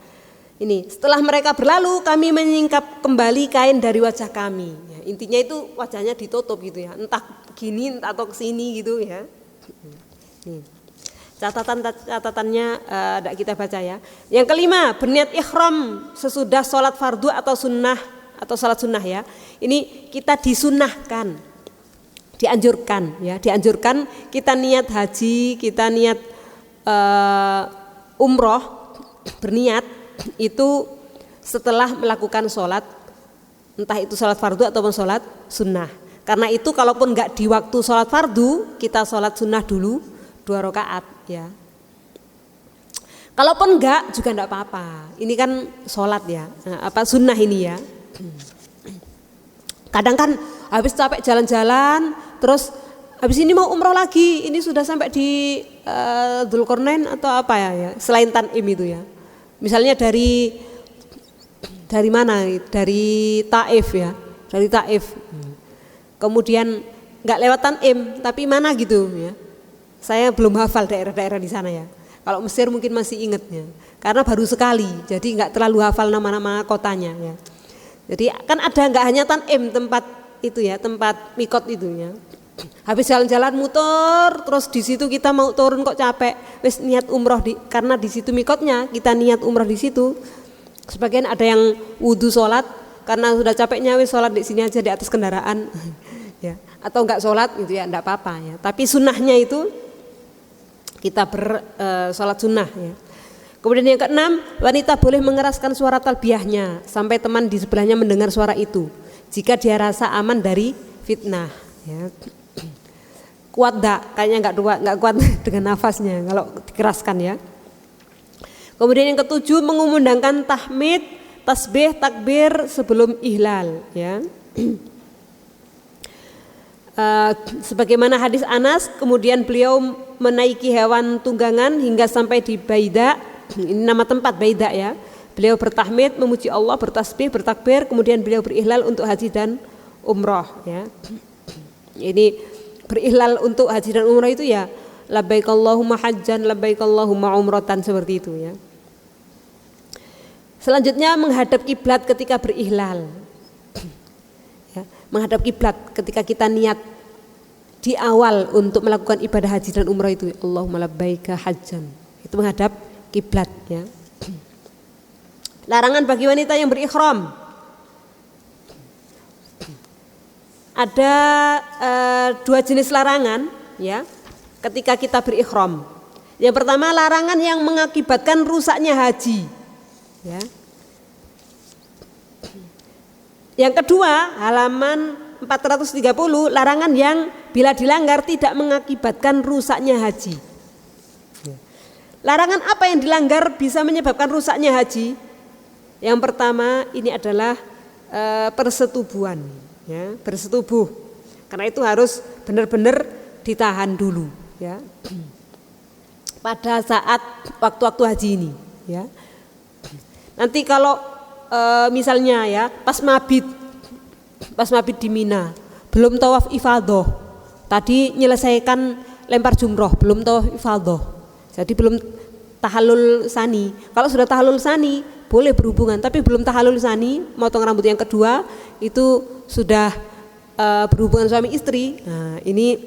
ini setelah mereka berlalu kami menyingkap kembali kain dari wajah kami. Ya, intinya itu wajahnya ditutup gitu ya, entah gini entah atau kesini gitu ya. Catatannya tidak kita baca ya. Yang kelima, berniat ihram sesudah sholat fardu atau sunnah atau sholat sunnah ya. Ini kita disunnahkan, dianjurkan ya, dianjurkan kita niat haji, kita niat umroh, berniat itu setelah melakukan sholat, entah itu sholat fardu ataupun sholat sunnah. Karena itu kalaupun nggak di waktu sholat fardu, kita sholat sunnah dulu 2 rakaat ya. Kalaupun enggak juga enggak apa-apa. Ini kan sholat ya, sunnah ini ya. Kadang kan habis capek jalan-jalan, terus habis ini mau umroh lagi, ini sudah sampai di Dzulqarnain atau apa ya, selain Tanim itu ya. Misalnya dari mana? Dari Taif ya, dari Taif. Kemudian enggak lewat Tanim, tapi mana gitu ya. Saya belum hafal daerah-daerah di sana ya. Kalau Mesir mungkin masih ingatnya, karena baru sekali, jadi nggak terlalu hafal nama-nama kotanya ya. Jadi kan ada nggak hanya Tanim tempat itu ya, tempat mikot itu ya. Habis jalan-jalan muter, terus di situ kita mau turun kok capek, wis niat umroh karena di situ mikotnya, kita niat umroh di situ. Sebagian ada yang wudu sholat, karena sudah capeknya wis sholat di sini aja di atas kendaraan, ya. Atau nggak sholat gitu ya, nggak apa-apa ya. Tapi sunnahnya itu kita sholat sunnah ya. Kemudian yang keenam, wanita boleh mengeraskan suara talbiyahnya sampai teman di sebelahnya mendengar suara itu jika dia rasa aman dari fitnah ya. Kuat enggak? Kayaknya enggak kuat dengan nafasnya kalau dikeraskan ya. Kemudian yang ketujuh, mengumandangkan tahmid tasbih takbir sebelum ihlal ya. Sebagaimana hadis Anas, kemudian beliau menaiki hewan tunggangan hingga sampai di Baida, ini nama tempat Baida ya. Beliau bertahmid, memuji Allah, bertasbih, bertakbir, kemudian beliau berihlal untuk haji dan umrah ya. Ini berihlal untuk haji dan umrah itu ya labbaik Allahumma hajjan, labbaik Allahumma umratan, seperti itu ya. Selanjutnya menghadap kiblat ketika berihlal. Ya, menghadap kiblat ketika kita niat di awal untuk melakukan ibadah haji dan umrah itu Allahumma labbaika hajjan. Itu menghadap kiblat ya. Larangan bagi wanita yang berihram. Ada dua jenis larangan ya ketika kita berihram. Yang pertama larangan yang mengakibatkan rusaknya haji ya. Yang kedua halaman 430 larangan yang bila dilanggar tidak mengakibatkan rusaknya haji. Larangan apa yang dilanggar bisa menyebabkan rusaknya haji? Yang pertama ini adalah persetubuhan ya, bersetubuh. Karena itu harus benar-benar ditahan dulu ya. Pada saat waktu-waktu haji ini ya. Nanti kalau misalnya ya pas mabit di Mina belum tawaf ifadah, tadi menyelesaikan lempar jumroh belum tawaf ifadah, jadi belum tahallul sani. Kalau sudah tahallul sani boleh berhubungan, tapi belum tahallul sani, motong rambut yang kedua itu sudah berhubungan suami istri. Nah ini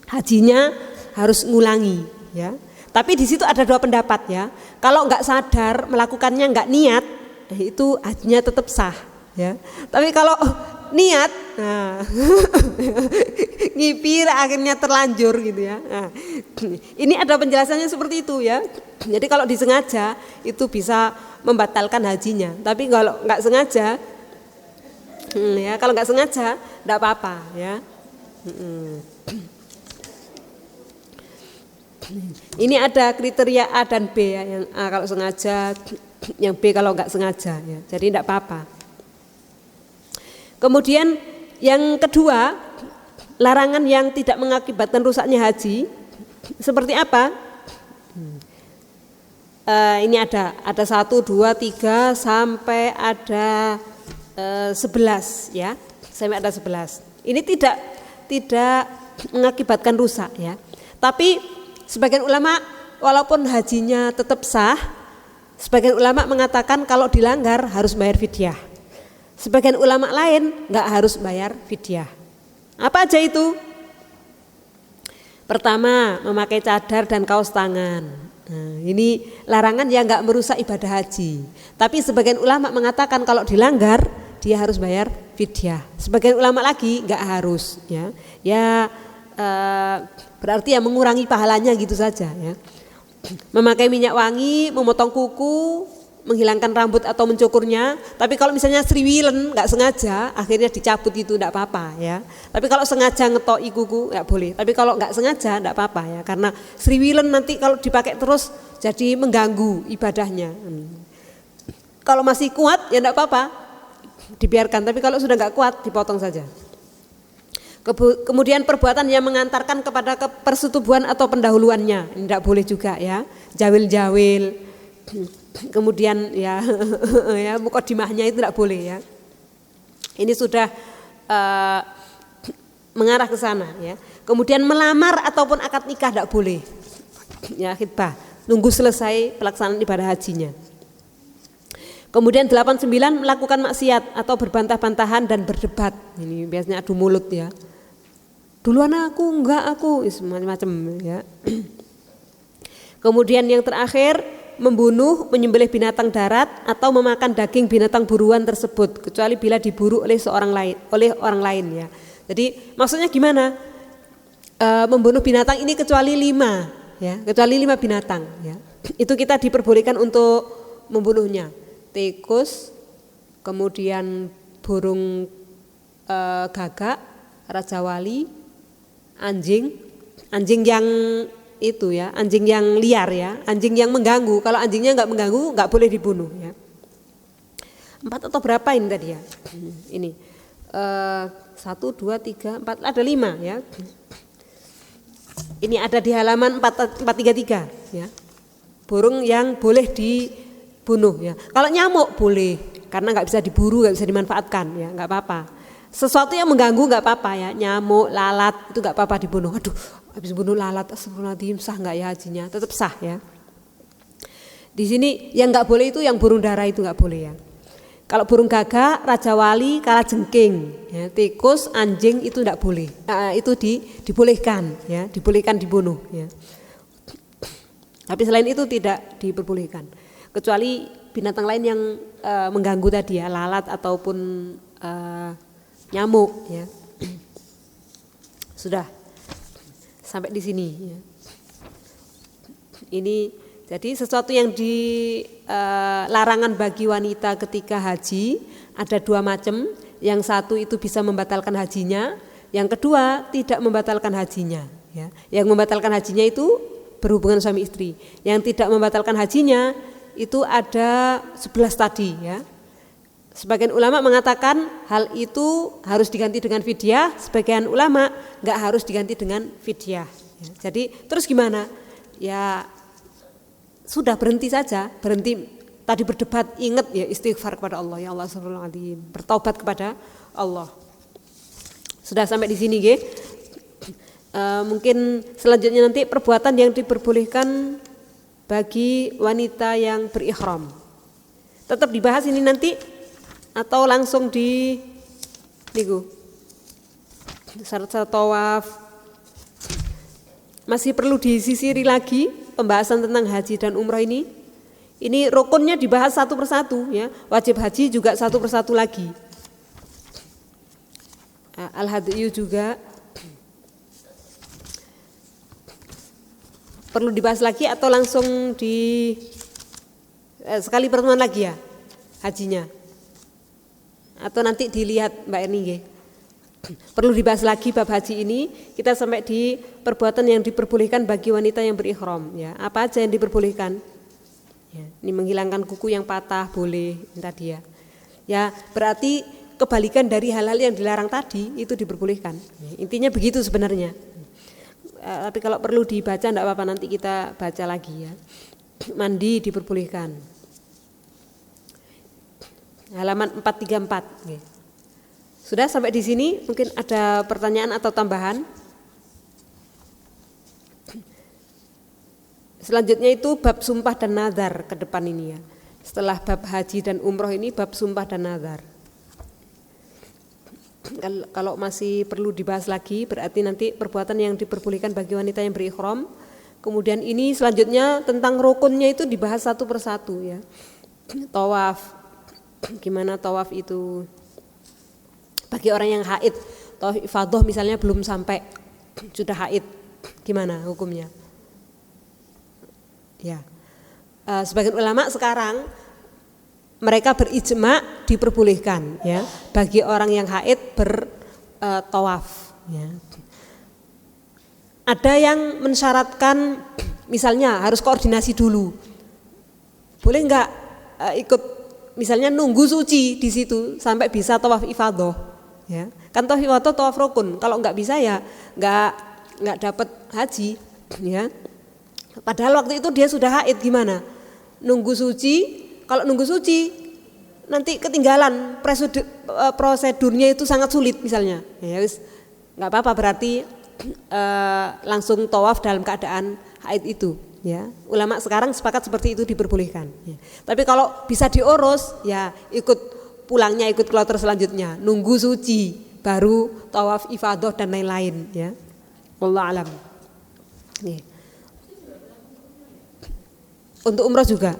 hajinya harus ngulangi ya. Tapi di situ ada dua pendapat ya. Kalau nggak sadar melakukannya, nggak niat, itu hajinya tetap sah ya. Tapi kalau niat, nah, ngipir akhirnya terlanjur gitu ya. Nah, ini ada penjelasannya seperti itu ya. Jadi kalau disengaja itu bisa membatalkan hajinya. Tapi kalau nggak sengaja, ya kalau nggak sengaja nggak apa-apa ya. Ini ada kriteria A dan B ya, yang A kalau sengaja, yang B kalau nggak sengaja ya. Jadi tidak apa-apa. Kemudian yang kedua, larangan yang tidak mengakibatkan rusaknya haji seperti apa? Ini ada 1, 2, 3 sampai ada 11 ya, sampai ada 11. Ini tidak mengakibatkan rusak ya. Tapi sebagian ulama walaupun hajinya tetap sah, sebagian ulama mengatakan kalau dilanggar harus bayar fidyah. Sebagian ulama lain nggak harus bayar fidyah. Apa aja itu? Pertama, memakai cadar dan kaos tangan. Nah, ini larangan yang nggak merusak ibadah haji. Tapi sebagian ulama mengatakan kalau dilanggar dia harus bayar fidyah. Sebagian ulama lagi nggak harus ya. Berarti ya mengurangi pahalanya gitu saja ya. Memakai minyak wangi, memotong kuku, menghilangkan rambut atau mencukurnya. Tapi kalau misalnya sriwilen nggak sengaja, akhirnya dicabut itu nggak apa-apa ya. Tapi kalau sengaja ngetoki kuku nggak boleh. Tapi kalau nggak sengaja nggak apa-apa ya, karena sriwilen nanti kalau dipakai terus jadi mengganggu ibadahnya. Kalau masih kuat ya nggak apa-apa, dibiarkan. Tapi kalau sudah nggak kuat dipotong saja. Kemudian perbuatan yang mengantarkan kepada persetubuhan atau pendahuluannya ini tidak boleh juga ya. Jawil-jawil, kemudian ya, ya mukodimahnya itu tidak boleh ya. Ini sudah mengarah ke sana ya. Kemudian melamar ataupun akad nikah tidak boleh. Ya khitbah, nunggu selesai pelaksanaan ibadah hajinya. Kemudian 89 melakukan maksiat atau berbantah-bantahan dan berdebat. Ini biasanya adu mulut ya. Duluan aku, enggak aku, macam-macam ya. Kemudian yang terakhir membunuh, menyembelih binatang darat atau memakan daging binatang buruan tersebut kecuali bila diburu oleh orang lain ya. Jadi maksudnya gimana? Membunuh binatang ini kecuali 5 ya, kecuali 5 binatang ya. Itu kita diperbolehkan untuk membunuhnya. Tikus, kemudian burung gagak, raja wali, anjing yang itu ya, anjing yang liar ya, anjing yang mengganggu. Kalau anjingnya nggak mengganggu nggak boleh dibunuh ya. 4 atau berapa ini tadi ya? Ini 1, 2, 3, 4, ada 5 ya. Ini ada di halaman 433 ya. Burung yang boleh dibunuh ya. Kalau nyamuk boleh, karena nggak bisa diburu, nggak bisa dimanfaatkan ya, nggak apa-apa. Sesuatu yang mengganggu nggak apa-apa ya, nyamuk, lalat itu nggak apa-apa dibunuh. Aduh, habis bunuh lalat, astagfirullahaladzim, sah nggak ya hajinya? Tetap sah ya. Di sini yang nggak boleh itu yang burung dara itu nggak boleh ya. Kalau burung gagak, raja wali, kalajengking, ya, tikus, anjing itu tidak boleh. Itu dibolehkan, ya, dibolehkan dibunuh. Ya. Tapi selain itu tidak diperbolehkan. Kecuali binatang lain yang mengganggu tadi ya, lalat ataupun nyamuk. Ya. Sudah sampai di sini. Ya. Ini jadi sesuatu yang dilarangan bagi wanita ketika haji ada 2 macam. Yang satu itu bisa membatalkan hajinya, yang kedua tidak membatalkan hajinya. Ya. Yang membatalkan hajinya itu berhubungan suami istri. Yang tidak membatalkan hajinya itu ada 11 tadi. Ya. Sebagian ulama mengatakan hal itu harus diganti dengan fidyah, sebagian ulama nggak harus diganti dengan fidyah. Ya. Jadi terus gimana? Ya sudah berhenti saja, berhenti tadi berdebat, ingat ya istighfar kepada Allah, ya Allah astagfirullahaladzim, bertaubat kepada Allah. Sudah sampai di sini nggih. Mungkin selanjutnya nanti perbuatan yang diperbolehkan bagi wanita yang berihram. Tetap dibahas ini nanti atau langsung di niku. Syarat-syarat tawaf masih perlu disisiri lagi pembahasan tentang haji dan umroh ini. Ini rukunnya dibahas satu persatu ya. Wajib haji juga satu persatu lagi. Al-hadyu juga perlu dibahas lagi atau langsung di sekali pertemuan lagi ya hajinya. Atau nanti dilihat Mbak Erni nggih. Perlu dibahas lagi bab haji ini, kita sampai di perbuatan yang diperbolehkan bagi wanita yang berihram ya. Apa aja yang diperbolehkan? Ya, ini menghilangkan kuku yang patah boleh tadi ya. Ya, berarti kebalikan dari hal-hal yang dilarang tadi itu diperbolehkan. Ya, intinya begitu sebenarnya. Tapi kalau perlu dibaca enggak apa-apa, nanti kita baca lagi ya. Mandi diperbolehkan. Halaman 434 nggih. Sudah sampai di sini, mungkin ada pertanyaan atau tambahan? Selanjutnya itu bab sumpah dan nazar ke depan ini ya. Setelah bab haji dan umroh ini bab sumpah dan nazar. Kalau masih perlu dibahas lagi berarti nanti perbuatan yang diperbolehkan bagi wanita yang berihram. Kemudian ini selanjutnya tentang rukunnya itu dibahas satu persatu ya. Tawaf, gimana tawaf itu? Bagi orang yang haid, tawaf ifadah misalnya belum sampai, sudah haid, gimana hukumnya? Ya, sebagian ulama sekarang mereka berijma diperbolehkan, ya, bagi orang yang haid bertawaf. Ya. Ada yang mensyaratkan, misalnya harus koordinasi dulu, boleh nggak ikut, misalnya nunggu suci di situ sampai bisa tawaf ifadah. Ya, kan tawaf ifadah tawaf rukun. Kalau nggak bisa ya nggak dapat haji. Ya, padahal waktu itu dia sudah haid gimana? Nunggu suci. Kalau nunggu suci nanti ketinggalan prosedurnya itu sangat sulit misalnya. Ya wis nggak apa-apa berarti langsung tawaf dalam keadaan haid itu. Ya, ulama sekarang sepakat seperti itu diperbolehkan. Ya. Tapi kalau bisa diurus ya ikut pulangnya, ikut kloter selanjutnya, nunggu suci, baru tawaf ifadah dan lain-lain ya. Wallahu alam. Nih. Untuk umrah juga.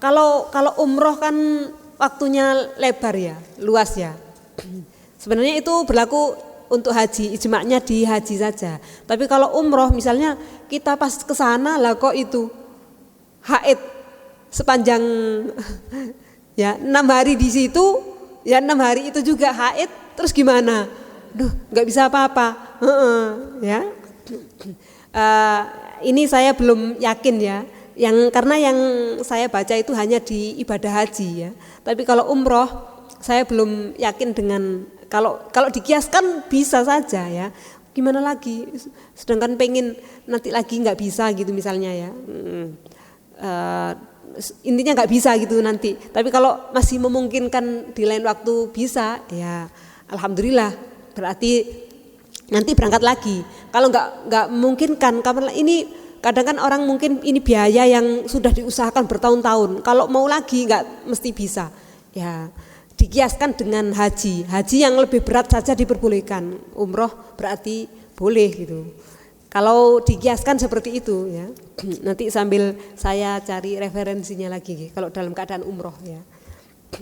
Kalau umroh kan waktunya lebar ya, luas ya. Sebenarnya itu berlaku untuk haji, ijma'nya di haji saja. Tapi kalau umroh misalnya kita pas ke sana lah kok itu haid sepanjang ya 6 hari di situ, ya 6 hari itu juga haid, terus gimana? Duh, nggak bisa apa-apa. Ya. ini saya belum yakin ya. Karena yang saya baca itu hanya di ibadah haji ya. Tapi kalau umroh saya belum yakin dengan kalau dikiaskan bisa saja ya. Gimana lagi? Sedangkan pengen nanti lagi nggak bisa gitu misalnya ya. Intinya nggak bisa gitu nanti. Tapi kalau masih memungkinkan di lain waktu bisa ya alhamdulillah. Berarti nanti berangkat lagi. Kalau nggak memungkinkan kapan ini. Kadang kan orang mungkin ini biaya yang sudah diusahakan bertahun-tahun. Kalau mau lagi nggak mesti bisa. Ya dikiaskan dengan haji. Haji yang lebih berat saja diperbolehkan. Umroh berarti boleh gitu. Kalau dikiaskan seperti itu ya. Nanti sambil saya cari referensinya lagi. Kalau dalam keadaan umroh ya.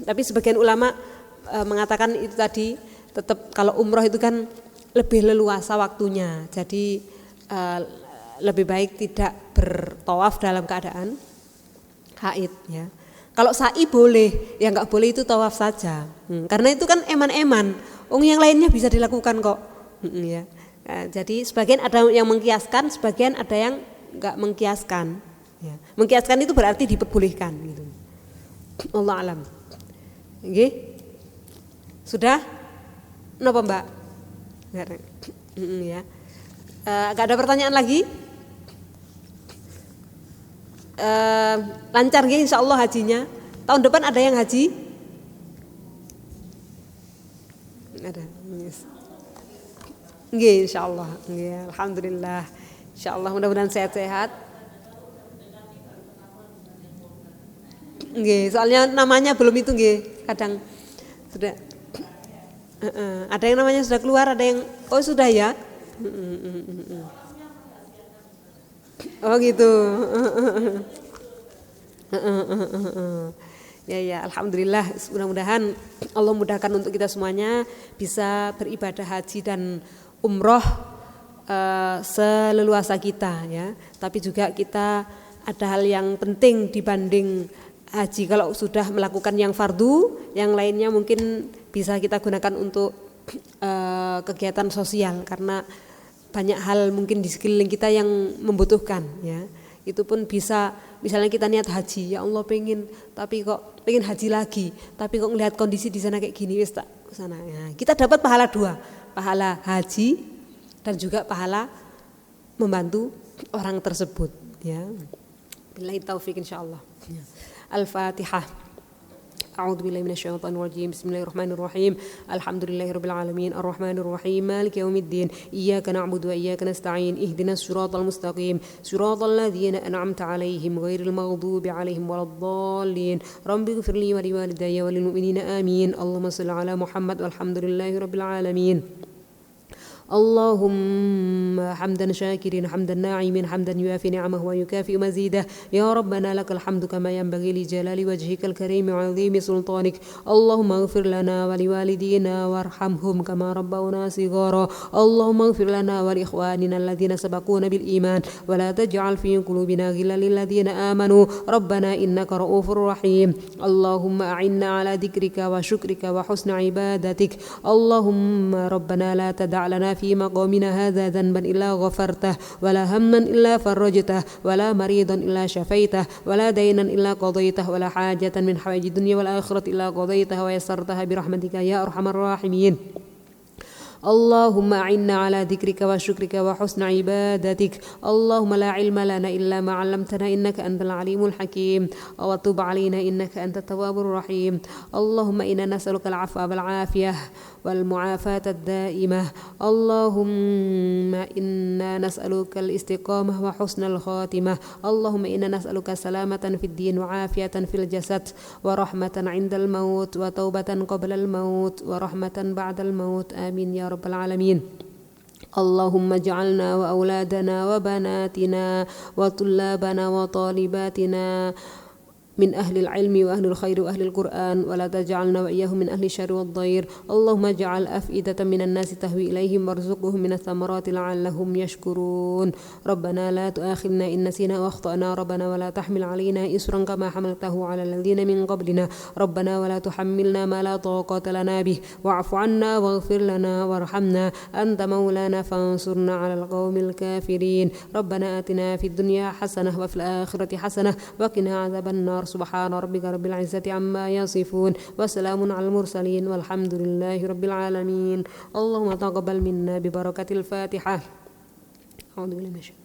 Tapi sebagian ulama mengatakan itu tadi tetap kalau umroh itu kan lebih leluasa waktunya. Jadi lebih baik tidak bertawaf dalam keadaan haid ya. Kalau sa'i boleh, ya nggak boleh itu tawaf saja. Karena itu kan eman-eman. Yang lainnya bisa dilakukan kok. Ya. Nah, jadi sebagian ada yang mengkiaskan, sebagian ada yang nggak mengkiaskan. Ya. Mengkiaskan itu berarti diperbolehkan gitu. Allah alam. Oke. Sudah? Napa Mbak? Ya. Gak ada pertanyaan lagi? Lancar nggih insyaallah hajinya. Tahun depan ada yang haji? Ada. Nggih insyaallah. Nggih alhamdulillah. Insyaallah mudah-mudahan sehat-sehat. Nggih, soalnya namanya belum itu nggih. Kadang sudah ada yang namanya sudah keluar, ada yang sudah ya. Oh gitu. Ya alhamdulillah, mudah-mudahan Allah mudahkan untuk kita semuanya bisa beribadah haji dan umroh seleluasa kita ya. Tapi juga kita ada hal yang penting dibanding haji. Kalau sudah melakukan yang fardu, yang lainnya mungkin bisa kita gunakan untuk kegiatan sosial karena banyak hal mungkin di sekeliling kita yang membutuhkan ya. Itu pun bisa, misalnya kita niat haji, ya Allah pengen haji lagi, tapi kok ngelihat kondisi di sana kayak gini wis tak sana ya. Kita dapat pahala dua, pahala haji dan juga pahala membantu orang tersebut ya. Billahi taufik insyaallah. Al-Fatihah. أعوذ بالله من الشيطان الرجيم بسم الله الرحمن الرحيم الحمد لله رب العالمين الرحمن الرحيم مالك يوم الدين إياك نعبد وإياك نستعين اهدنا الصراط المستقيم صراط الذين أنعمت عليهم غير المغضوب عليهم ولا الضالين رب اغفر لي ولوالدي وللمؤمنين آمين اللهم صل على محمد والحمد لله رب العالمين اللهم حمدا شاكرين حمدا ناعمين حمدا يوافي نعمه ويكافئ مزيده يا ربنا لك الحمد كما ينبغي لجلال وجهك الكريم وعظيم سلطانك اللهم اغفر لنا ولوالدينا وارحمهم كما ربونا صغارا اللهم اغفر لنا ولإخواننا الذين سبقونا بالإيمان ولا تجعل في قلوبنا غلا للذين آمنوا ربنا إنك رؤوف رحيم اللهم أعنا على ذكرك وشكرك وحسن عبادتك اللهم ربنا لا تدع لنا في مقامنا هذا ذنبا إلا غفرته ولا هما إلا فرجته ولا مريضا إلا شفيته ولا دينا إلا قضيته ولا حاجة من حوائج الدنيا والآخرة إلا قضيتها ويسرتها برحمتك يا أرحم الراحمين اللهم أعنا على ذكرك وشكرك وحسن عبادتك اللهم لا علم لنا إلا ما علمتنا إنك أنت العليم الحكيم وتب علينا إنك أنت التواب الرحيم اللهم إنا نسألك العفو والعافية والمعافاة الدائمة اللهم إنا نسألك الاستقامة وحسن الخاتمة اللهم إنا نسألك سلامة في الدين وعافية في الجسد ورحمة عند الموت وتوبة قبل الموت ورحمة بعد الموت آمين يا رب العالمين اللهم اجعلنا وأولادنا وبناتنا وطلابنا وطالباتنا من أهل العلم وأهل الخير وأهل القرآن ولا تجعلنا وإياهم من أهل الشر والضير اللهم اجعل أفئدة من الناس تهوي إليهم وارزقهم من الثمرات لعلهم يشكرون ربنا لا تؤاخذنا إن نسينا وأخطأنا ربنا ولا تحمل علينا إصرا كما حملته على الذين من قبلنا ربنا ولا تحملنا ما لا طاقة لنا به واعف عنا واغفر لنا وارحمنا أنت مولانا فانصرنا على القوم الكافرين ربنا آتنا في الدنيا حسنة وفي الآخرة حسنة وقنا عذاب النار سبحان ربك رب العزة عما يصفون وسلام على المرسلين والحمد لله رب العالمين اللهم تقبل منا ببركة الفاتحة أعوذ بالله من الشيطان